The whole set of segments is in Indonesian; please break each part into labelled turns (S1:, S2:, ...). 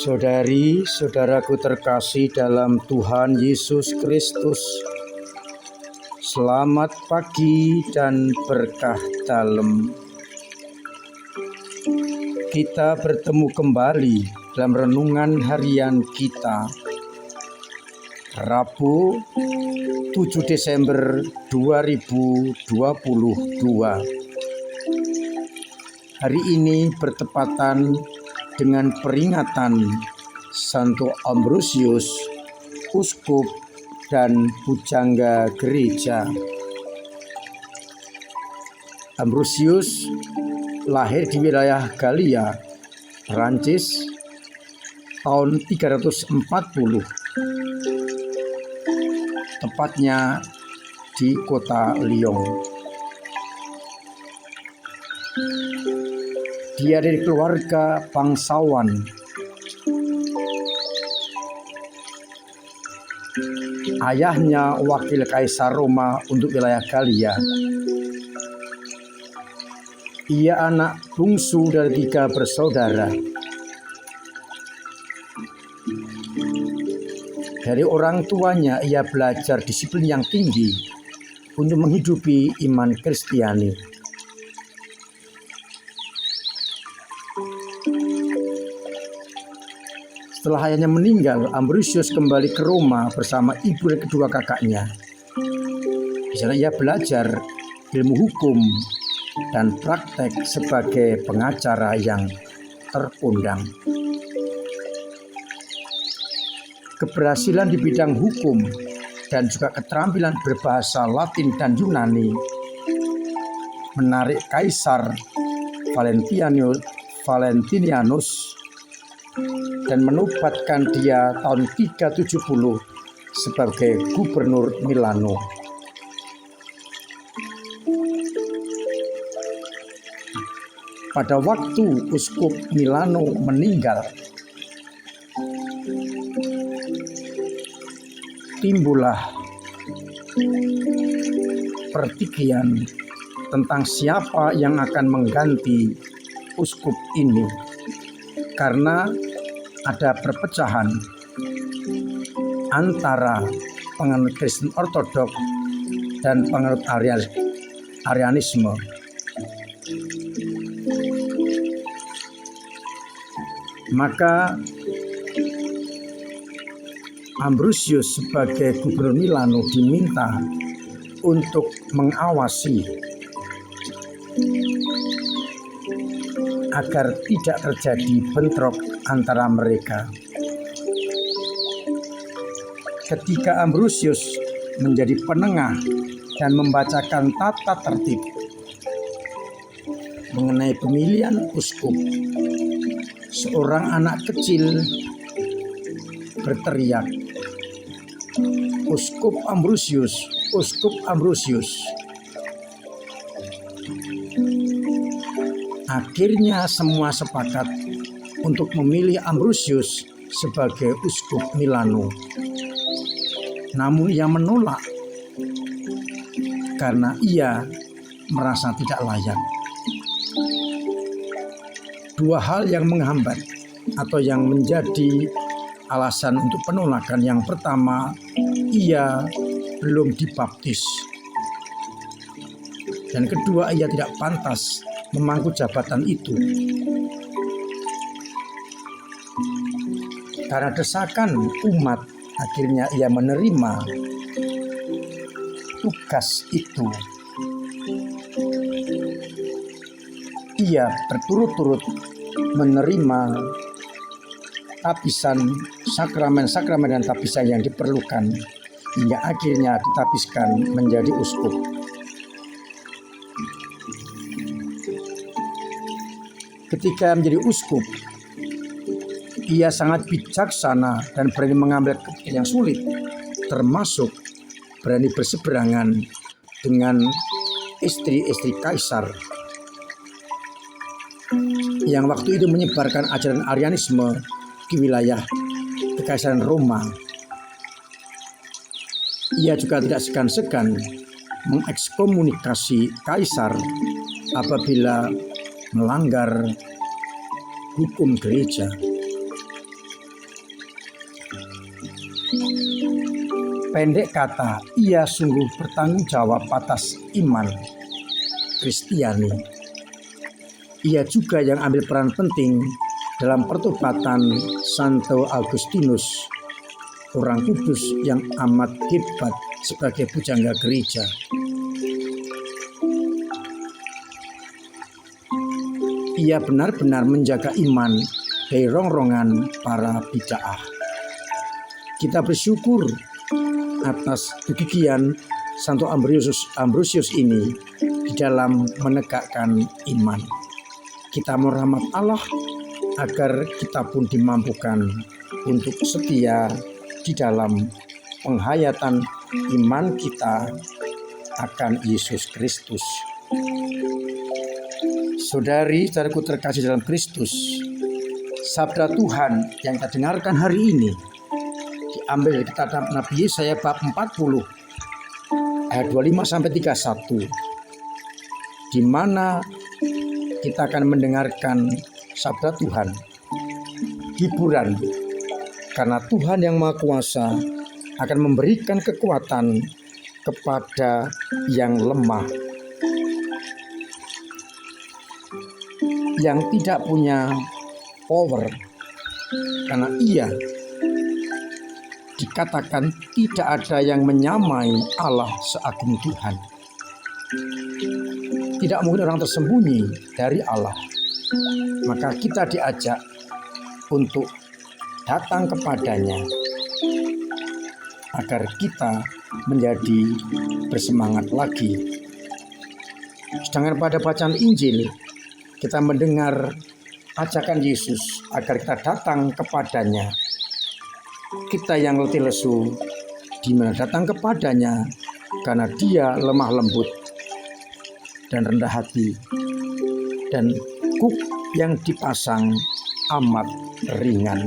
S1: Saudari-saudaraku terkasih dalam Tuhan Yesus Kristus, selamat pagi dan berkah dalam. Kita bertemu kembali dalam renungan harian kita, Rabu 7 Desember 2022. Hari ini bertepatan dengan peringatan Santo Ambrosius, Uskup dan Pujangga Gereja. Ambrosius lahir di wilayah Galia, Prancis tahun 340, tepatnya di kota Lyon. Dia dari keluarga bangsawan. Ayahnya wakil Kaisar Roma untuk wilayah Galia. Ia anak bungsu dari 3 bersaudara. Dari orang tuanya ia belajar disiplin yang tinggi untuk menghidupi iman Kristiani. Setelah ayahnya meninggal, Ambrosius kembali ke Roma bersama ibu dan kedua kakaknya. Di sana ia belajar ilmu hukum dan praktek sebagai pengacara yang terpondang. Keberhasilan di bidang hukum dan juga keterampilan berbahasa Latin dan Yunani menarik Kaisar Valentinianus dan menobatkan dia tahun 370 sebagai gubernur Milano. Pada waktu Uskup Milano meninggal, timbullah pertikaian tentang siapa yang akan mengganti uskup ini, karena ada perpecahan antara penganut Kristen Ortodok dan penganut Arianisme. Maka Ambrosius sebagai gubernur Milano diminta untuk mengawasi agar tidak terjadi bentrok antara mereka. Ketika Ambrosius menjadi penengah dan membacakan tata tertib mengenai pemilihan uskup, seorang anak kecil berteriak, "Uskup Ambrosius, Uskup Ambrosius." Akhirnya semua sepakat untuk memilih Ambrosius sebagai uskup Milano. Namun ia menolak karena ia merasa tidak layak. 2 hal yang menghambat atau yang menjadi alasan untuk penolakan. Yang pertama, ia belum dibaptis. Dan kedua, ia tidak pantas memangku jabatan itu. Karena desakan umat, akhirnya ia menerima tugas itu. Ia berturut-turut menerima tapisan, sakramen-sakramen dan tapisan yang diperlukan, hingga akhirnya ditapiskan menjadi uskup. Ketika menjadi uskup, ia sangat bijaksana dan berani mengambil keputusan yang sulit, termasuk berani berseberangan dengan istri-istri kaisar yang waktu itu menyebarkan ajaran Arianisme di wilayah Kekaisaran Roma. Ia juga tidak segan-segan mengekskomunikasi kaisar apabila melanggar hukum gereja. Pendek kata, ia sungguh bertanggung jawab atas iman Kristiani. Ia juga yang ambil peran penting dalam pertobatan Santo Agustinus, orang kudus yang amat hebat sebagai pujangga gereja. Ia benar-benar menjaga iman dari rongrongan para bid'ah. Kita bersyukur atas kegigihan Santo Ambrosius ini di dalam menegakkan iman. Kita merahmat Allah agar kita pun dimampukan untuk setia di dalam penghayatan iman kita akan Yesus Kristus. Saudari-saudaraku terkasih dalam Kristus, sabda Tuhan yang kita dengarkan hari ini diambil dari kitab Nabi Yesaya bab 40 ayat 25 sampai 31, di mana kita akan mendengarkan sabda Tuhan, hiburan, karena Tuhan yang Maha Kuasa akan memberikan kekuatan kepada yang lemah, yang tidak punya power, karena ia dikatakan tidak ada yang menyamai Allah seagung Tuhan. Tidak mungkin orang tersembunyi dari Allah. Maka kita diajak untuk datang kepadanya agar kita menjadi bersemangat lagi. Sedangkan pada bacaan Injil kita mendengar ajakan Yesus agar kita datang kepadanya. Kita yang letih lesu, di mana datang kepadanya karena dia lemah lembut dan rendah hati, dan kuk yang dipasang amat ringan.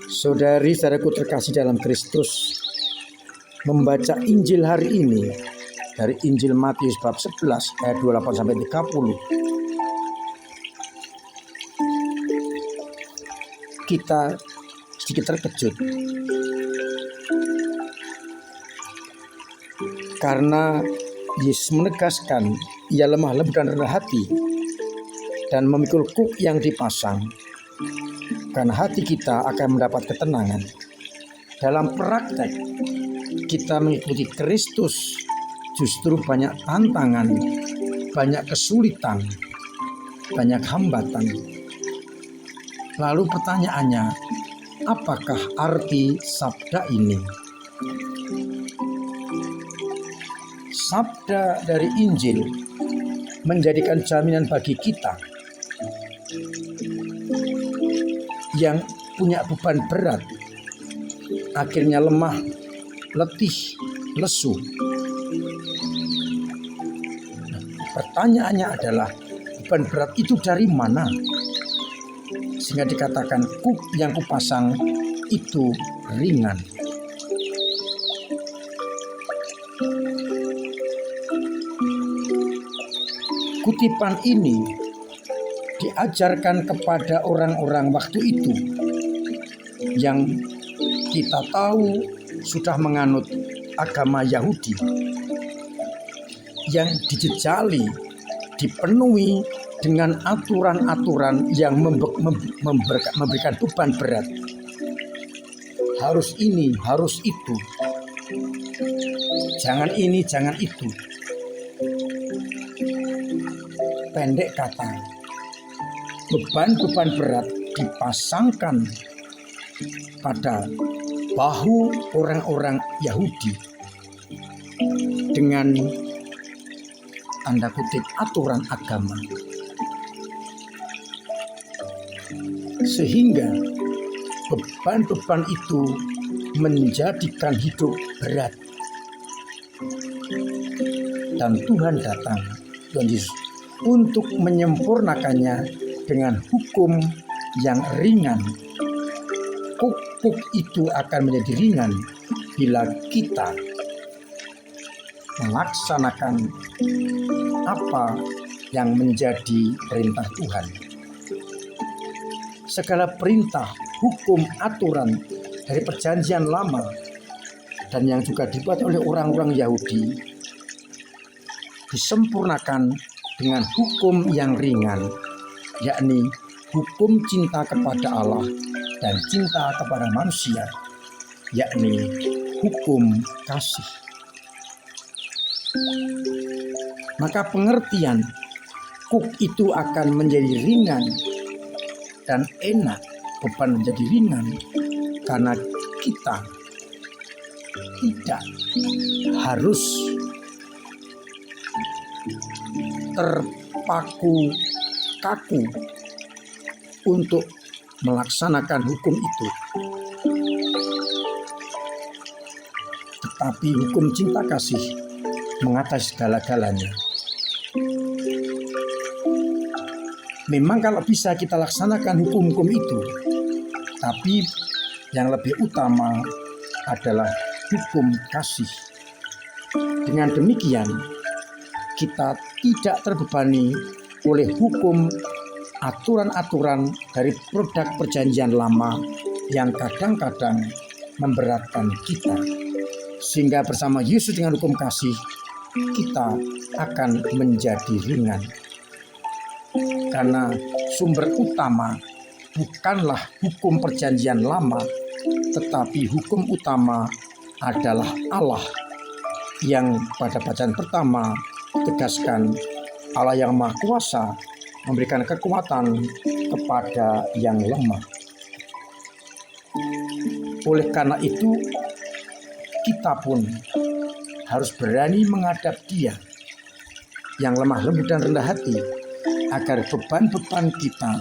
S1: Saudari-saudaraku terkasih dalam Kristus, membaca Injil hari ini dari Injil Matius bab 11 ayat 28 sampai 30. Kita sedikit terkejut karena Yesus menegaskan ia lemah lembut dan rendah hati dan memikul kuk yang dipasang, karena hati kita akan mendapat ketenangan. Dalam praktek kita mengikuti Kristus justru banyak tantangan, banyak kesulitan, banyak hambatan. Lalu pertanyaannya, apakah arti sabda ini? Sabda dari Injil menjadikan jaminan bagi kita yang punya beban berat, akhirnya lemah, letih, lesu. Pertanyaannya adalah, beban berat itu dari mana? Sehingga dikatakan kuk yang kupasang itu ringan. Kutipan ini diajarkan kepada orang-orang waktu itu yang kita tahu sudah menganut agama Yahudi, yang dijejali, dipenuhi dengan aturan-aturan yang memberikan beban berat. Harus ini, harus itu. Jangan ini, jangan itu. Pendek kata, beban-beban berat dipasangkan pada bahu orang-orang Yahudi dengan tanda kutip aturan agama, sehingga beban-beban itu menjadikan hidup berat. Dan Tuhan datang, Tuhan Yesus, untuk menyempurnakannya dengan hukum yang ringan. Kuk itu akan menjadi ringan bila kita melaksanakan apa yang menjadi perintah Tuhan. segala perintah, hukum, aturan dari perjanjian lama dan yang juga dibuat oleh orang-orang Yahudi disempurnakan dengan hukum yang ringan, yakni hukum cinta kepada Allah dan cinta kepada manusia, yakni hukum kasih. Maka pengertian kuk itu akan menjadi ringan dan enak, beban menjadi ringan karena kita tidak harus terpaku kaku untuk melaksanakan hukum itu. Tetapi hukum cinta kasih mengatasi segala-galanya. Memang kalau bisa kita laksanakan hukum-hukum itu, tapi yang lebih utama adalah hukum kasih. Dengan demikian, kita tidak terbebani oleh hukum aturan-aturan dari produk perjanjian lama yang kadang-kadang memberatkan kita. Sehingga bersama Yesus dengan hukum kasih, kita akan menjadi ringan. Karena sumber utama bukanlah hukum perjanjian lama, tetapi hukum utama adalah Allah yang pada bacaan pertama tegaskan Allah yang Maha Kuasa memberikan kekuatan kepada yang lemah. Oleh karena itu, kita pun harus berani menghadap Dia yang lemah lembut dan rendah hati, agar beban-beban kita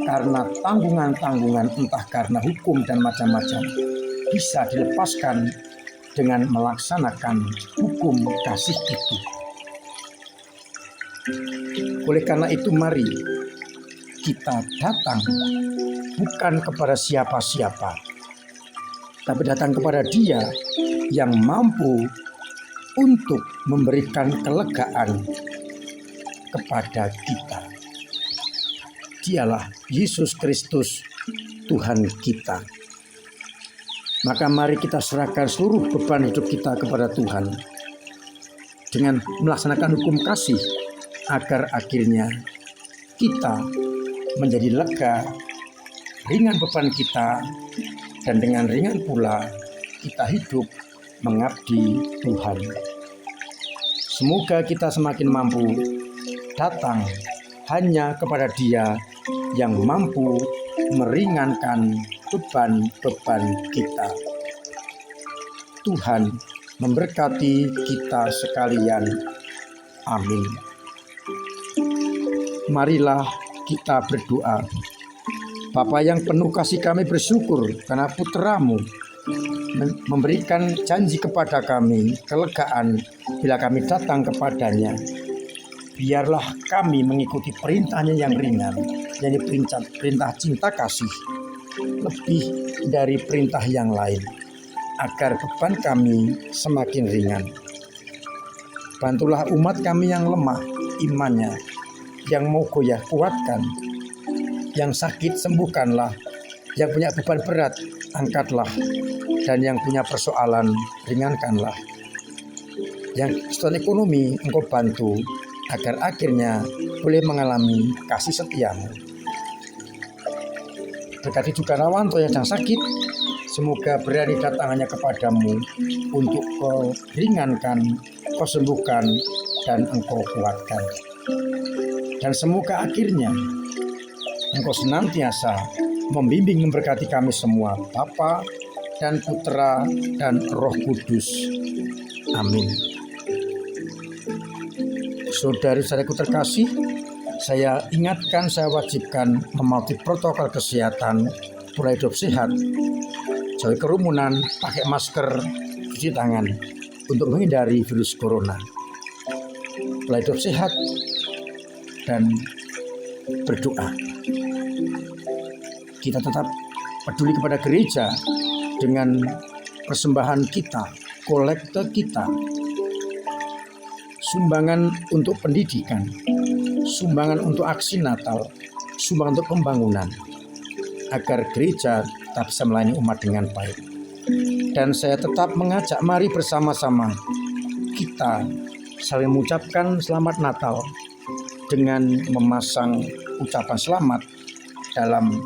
S1: karena tanggungan-tanggungan entah karena hukum dan macam-macam bisa dilepaskan dengan melaksanakan hukum kasih itu. Oleh karena itu, mari kita datang bukan kepada siapa-siapa, tapi datang kepada Dia yang mampu untuk memberikan kelegaan kepada kita. Dialah Yesus Kristus, Tuhan kita. Maka mari kita serahkan seluruh beban hidup kita kepada Tuhan dengan melaksanakan hukum kasih, agar akhirnya kita menjadi lega, ringan beban kita, dan dengan ringan pula kita hidup mengabdi Tuhan. Semoga kita semakin mampu datang hanya kepada Dia yang mampu meringankan beban-beban kita. Tuhan memberkati kita sekalian. Amin. Marilah kita berdoa. Bapa yang penuh kasih, kami bersyukur karena putra-Mu memberikan janji kepada kami kelegaan bila kami datang kepadanya. Biarlah kami mengikuti perintahnya yang ringan, yaitu perintah cinta kasih, lebih dari perintah yang lain, agar beban kami semakin ringan. Bantulah umat kami yang lemah imannya, yang mau goyah kuatkan, yang sakit sembuhkanlah, yang punya beban berat angkatlah, dan yang punya persoalan ringankanlah. Yang kesulitan ekonomi Engkau bantu, agar akhirnya boleh mengalami kasih setia-Mu. Berkati juga Rawanto yang sedang sakit, semoga berani datang hanya kepada-Mu untuk Kau ringankan, Kau sembuhkan, dan Engkau kuatkan. Dan semoga akhirnya Engkau senantiasa membimbing memberkati kami semua, Bapa dan Putra dan Roh Kudus. Amin. Saudari-saudariku terkasih, saya ingatkan, saya wajibkan mematuhi protokol kesehatan, pola hidup sehat, jauhi kerumunan, pakai masker, cuci tangan untuk menghindari virus corona. Pola hidup sehat dan berdoa. Kita tetap peduli kepada gereja dengan persembahan kita, kolekte kita, sumbangan untuk pendidikan, sumbangan untuk aksi Natal, bersumbang untuk pembangunan agar gereja tetap bisa melayani umat dengan baik. Dan saya tetap mengajak, mari bersama-sama kita saling mengucapkan selamat Natal dengan memasang ucapan selamat dalam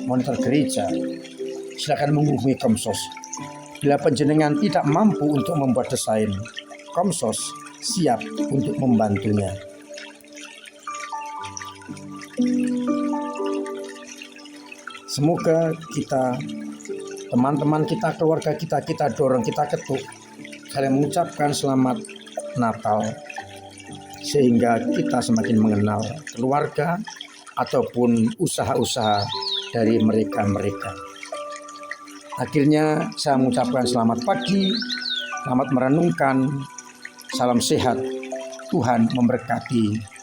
S1: monitor gereja. Silakan menghubungi Komsos. Bila panjenengan tidak mampu untuk membuat desain, Komsos siap untuk membantunya. Semoga kita, teman-teman kita, keluarga kita, kita dorong, kita ketuk, saling mengucapkan selamat Natal, sehingga kita semakin mengenal keluarga ataupun usaha-usaha dari mereka-mereka. Akhirnya saya mengucapkan selamat pagi, selamat merenungkan, salam sehat, Tuhan memberkati.